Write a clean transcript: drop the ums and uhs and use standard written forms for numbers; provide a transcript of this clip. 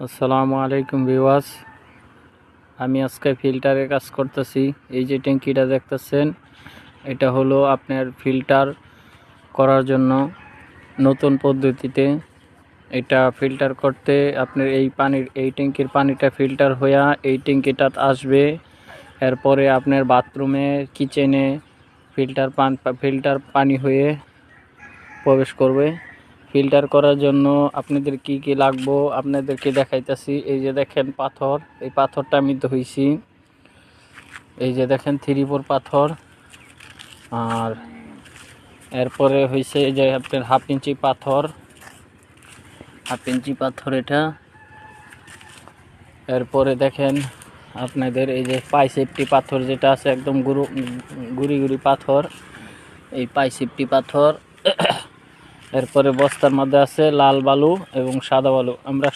আসসালামু আলাইকুম ভিউয়ার্স, আমি আজকে ফিল্টারে কাজ করতেছি। এই যে ট্যাঙ্কিটা দেখতেছেন, এটা হলো আপনার ফিল্টার করার জন্য নতুন পদ্ধতিতে। এটা ফিল্টার করতে আপনার এই ট্যাঙ্কির পানিটা ফিল্টার হয়ে এই ট্যাঙ্কিটা আসবে। এরপরে আপনার বাথরুমে, কিচেনে ফিল্টার পানি হয়ে প্রবেশ করবে। ফিল্টার করার জন্য আপনাদের কি কি লাগবে আপনাদেরকে দেখাইতেছি। এই যে দেখেন পাথর, এই পাথরটা আমি ধুইছি। এই যে দেখেন 3-4 পাথর। আর এরপরে হয়েছে এই যে আপনার হাফ ইঞ্চি পাথর এটা। এরপরে দেখেন আপনাদের এই যে পাই সেফটি পাথর যেটা আছে, একদম গুড়ি পাথর, এই পাই সেফটি পাথর। এরপরে বস্তার মধ্যে আছে লাল বালু এবং সাদা বালু। আমরা